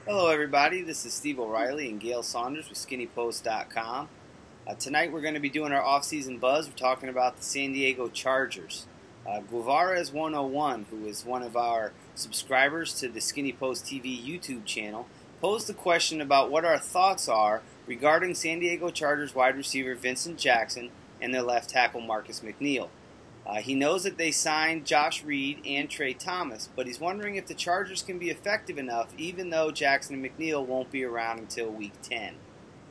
Hello, everybody. This is Steve O'Reilly and Gail Saunders with SkinnyPost.com. Tonight we're going to be doing our off-season buzz. We're talking about the San Diego Chargers. Guevara's 101, who is one of our subscribers to the Skinny Post TV YouTube channel, posed a question about what our thoughts are regarding San Diego Chargers wide receiver Vincent Jackson and their left tackle Marcus McNeill. He knows that they signed Josh Reed and Trey Thomas, but he's wondering if the Chargers can be effective enough even though Jackson and McNeill won't be around until Week 10.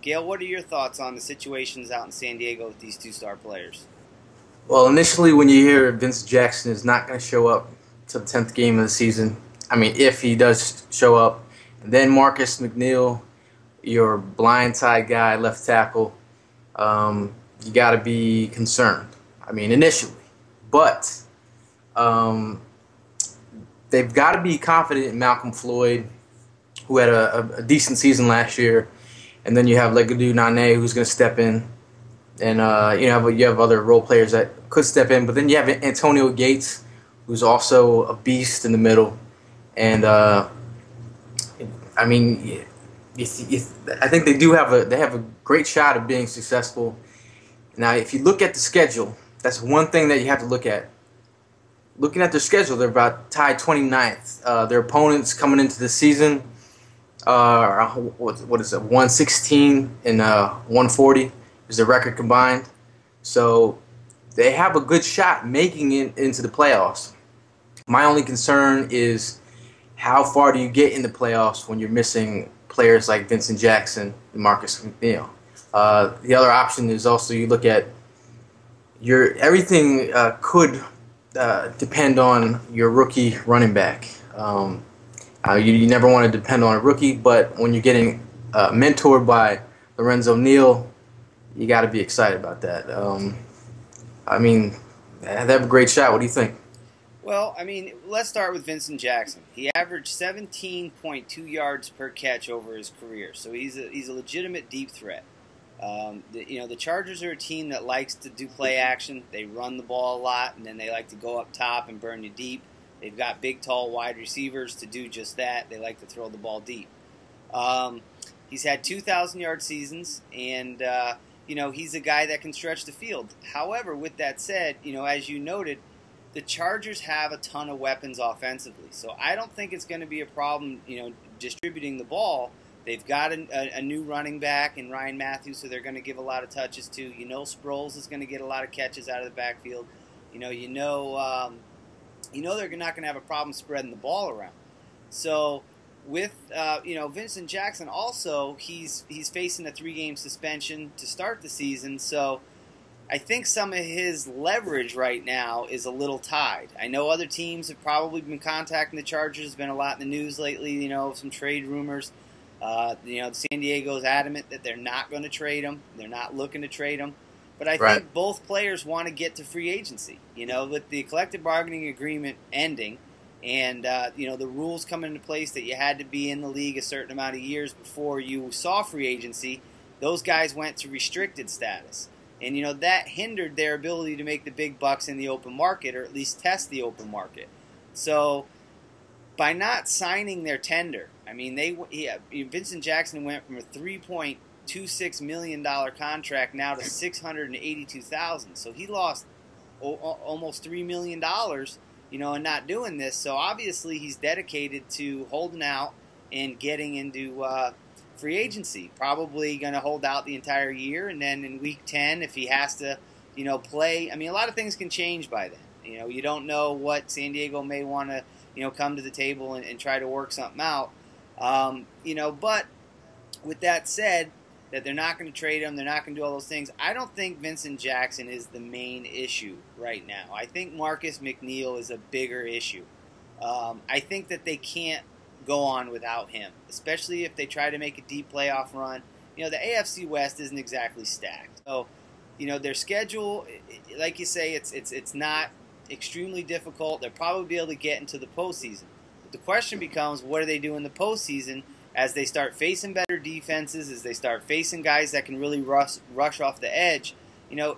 Gail, what are your thoughts on the situations out in San Diego with these two-star players? Well, initially when you hear Vincent Jackson is not going to show up to the 10th game of the season, if he does show up, and then Marcus McNeill, your blindside guy, left tackle, you got to be concerned. Initially. But they've got to be confident in Malcolm Floyd, who had a decent season last year, and then you have Legadou Nane, who's going to step in, and you have other role players that could step in. But then you have Antonio Gates, who's also a beast in the middle, and I think they have a great shot of being successful. Now, if you look at the schedule, that's one thing that you have to look at. Looking at their schedule, they're about tied 29th. Their opponents coming into the season are, what is it, 116 and 140 is the record combined. So they have a good shot making it into the playoffs. My only concern is how far do you get in the playoffs when you're missing players like Vincent Jackson and Marcus McNeill. The other option is also you look at everything could depend on your rookie running back. You never want to depend on a rookie, but when you're getting mentored by Lorenzo Neal, you got to be excited about that. They have a great shot. What do you think? Well, let's start with Vincent Jackson. He averaged 17.2 yards per catch over his career, so he's a legitimate deep threat. The Chargers are a team that likes to do play action. They run the ball a lot, and then they like to go up top and burn you deep. They've got big, tall wide receivers to do just that. They like to throw the ball deep. He's had 2,000-yard seasons, and he's a guy that can stretch the field. However, with that said, as you noted, the Chargers have a ton of weapons offensively, so I don't think it's going to be a problem, distributing the ball. They've got a new running back in Ryan Matthews, so they're going to give a lot of touches to. Sproles is going to get a lot of catches out of the backfield. They're not going to have a problem spreading the ball around. So with Vincent Jackson, also he's facing a 3-game suspension to start the season. So I think some of his leverage right now is a little tied. I know other teams have probably been contacting the Chargers. There's been a lot in the news lately. Some trade rumors. San Diego's adamant that they're not going to trade him. They're not looking to trade him. But I think both players want to get to free agency. With the collective bargaining agreement ending and, the rules coming into place that you had to be in the league a certain amount of years before you saw free agency, those guys went to restricted status. And, that hindered their ability to make the big bucks in the open market or at least test the open market. So by not signing their tender, Vincent Jackson went from a $3.26 million contract now to $682,000. So he lost almost $3 million, in not doing this. So obviously he's dedicated to holding out and getting into free agency. Probably going to hold out the entire year, and then in Week 10, if he has to, play. A lot of things can change by then. You don't know what San Diego may want to, come to the table and try to work something out. But with that said, that they're not going to trade him, they're not going to do all those things, I don't think Vincent Jackson is the main issue right now. I think Marcus McNeill is a bigger issue. I think that they can't go on without him, especially if they try to make a deep playoff run. The AFC West isn't exactly stacked. So, their schedule, like you say, it's not extremely difficult. They'll probably be able to get into the postseason. But the question becomes, what do they do in the postseason as they start facing better defenses, as they start facing guys that can really rush off the edge?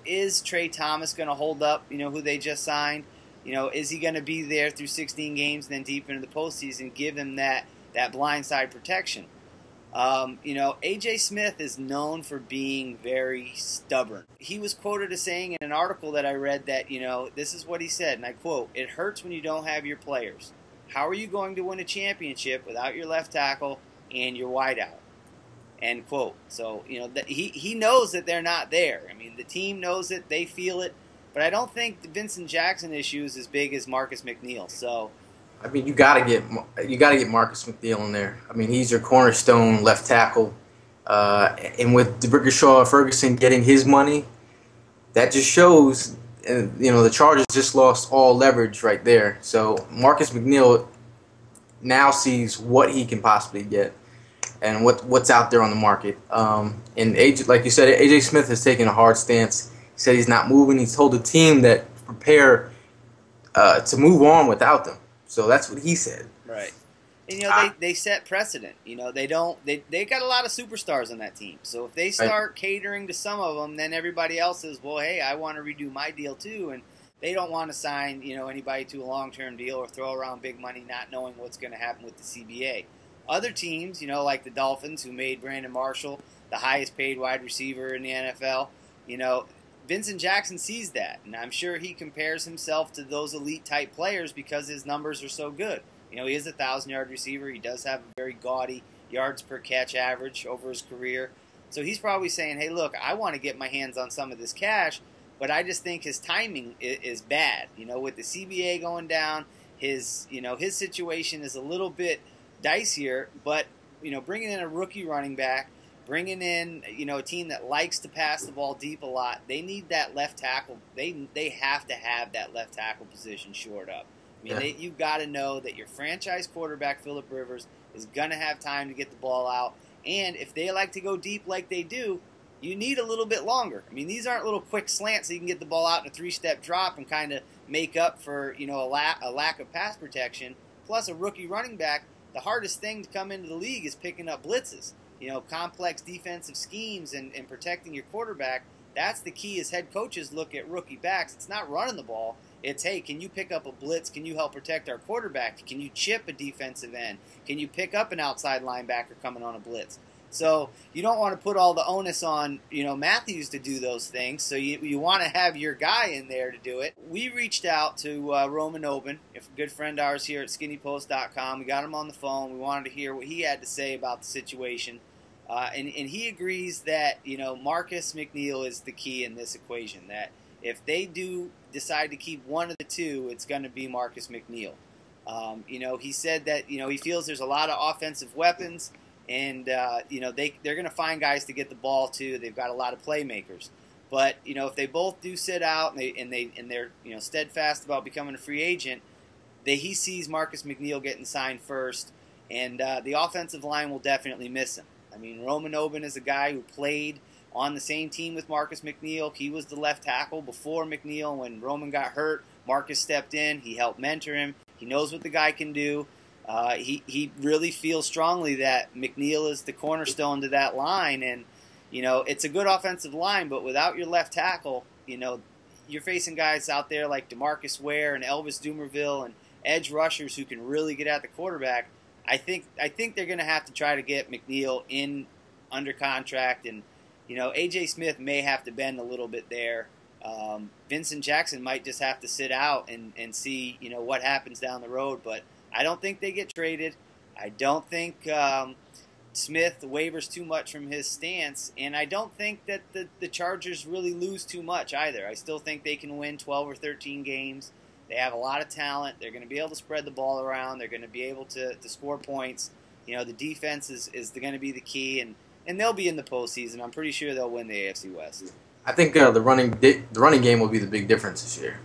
Is Trey Thomas going to hold up, who they just signed? Is he going to be there through 16 games and then deep into the postseason, give him that, that blindside protection. A.J. Smith is known for being very stubborn. He was quoted as saying in an article that I read that, this is what he said, and I quote, "It hurts when you don't have your players. How are you going to win a championship without your left tackle and your wideout?" End quote. So, he knows that they're not there. I mean, the team knows it, they feel it, but I don't think the Vincent Jackson issue is as big as Marcus McNeill. So, I mean, you gotta get Marcus McNeill in there. I mean, he's your cornerstone left tackle, and with D'Brickashaw Ferguson getting his money, that just shows. The Chargers just lost all leverage right there. So Marcus McNeill now sees what he can possibly get and what's out there on the market. And like you said, A.J. Smith has taken a hard stance. He said he's not moving. He's told the team that prepare to move on without them. So that's what he said. Right. And, they set precedent. They got a lot of superstars on that team. So if they start catering to some of them, then everybody else says, well, hey, I want to redo my deal too. And they don't want to sign, anybody to a long-term deal or throw around big money not knowing what's going to happen with the CBA. Other teams, like the Dolphins, who made Brandon Marshall the highest paid wide receiver in the NFL, Vincent Jackson sees that. And I'm sure he compares himself to those elite-type players because his numbers are so good. He is a 1,000-yard receiver. He does have a very gaudy yards per catch average over his career. So he's probably saying, hey, look, I want to get my hands on some of this cash, but I just think his timing is bad. With the CBA going down, his situation is a little bit dicier, but, bringing in a rookie running back, bringing in, a team that likes to pass the ball deep a lot, they need that left tackle. They have to have that left tackle position shored up. You've got to know that your franchise quarterback, Phillip Rivers, is going to have time to get the ball out. And if they like to go deep like they do, you need a little bit longer. These aren't little quick slants so you can get the ball out in a 3-step drop and kind of make up for, a lack of pass protection. Plus, a rookie running back, the hardest thing to come into the league is picking up blitzes. Complex defensive schemes and protecting your quarterback. That's the key as head coaches look at rookie backs. It's not running the ball. It's, hey, can you pick up a blitz? Can you help protect our quarterback? Can you chip a defensive end? Can you pick up an outside linebacker coming on a blitz? So you don't want to put all the onus on, Matthews to do those things. So you want to have your guy in there to do it. We reached out to Roman Oben, a good friend of ours here at skinnypost.com. We got him on the phone. We wanted to hear what he had to say about the situation. And he agrees that, Marcus McNeill is the key in this equation, that if they do decide to keep one of the two, it's going to be Marcus McNeill. He said that, he feels there's a lot of offensive weapons, and, they're going to find guys to get the ball to. They've got a lot of playmakers. But, if they both do sit out and they're steadfast about becoming a free agent, he sees Marcus McNeill getting signed first, and the offensive line will definitely miss him. Roman Oben is a guy who played on the same team with Marcus McNeill. He was the left tackle before McNeill. When Roman got hurt, Marcus stepped in. He helped mentor him. He knows what the guy can do. He really feels strongly that McNeill is the cornerstone to that line. And, it's a good offensive line, but without your left tackle, you're facing guys out there like DeMarcus Ware and Elvis Dumerville and edge rushers who can really get at the quarterback. I think they're going to have to try to get McNeill in under contract, and A.J. Smith may have to bend a little bit there. Vincent Jackson might just have to sit out and see what happens down the road. But I don't think they get traded. I don't think Smith wavers too much from his stance, and I don't think that the Chargers really lose too much either. I still think they can win 12 or 13 games. They have a lot of talent. They're going to be able to spread the ball around. They're going to be able to score points. The defense is going to be the key, and they'll be in the postseason. I'm pretty sure they'll win the AFC West. I think the running game will be the big difference this year.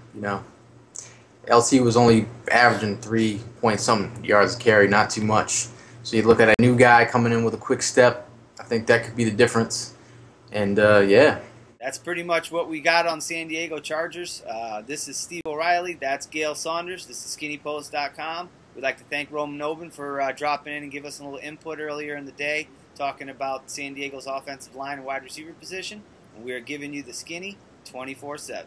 LT was only averaging 3-point-something yards a carry, not too much. So you look at a new guy coming in with a quick step. I think that could be the difference. And yeah. That's pretty much what we got on San Diego Chargers. This is Steve O'Reilly. That's Gail Saunders. This is SkinnyPost.com. We'd like to thank Roman Oben for dropping in and give us a little input earlier in the day, talking about San Diego's offensive line and wide receiver position. And we are giving you the Skinny 24/7.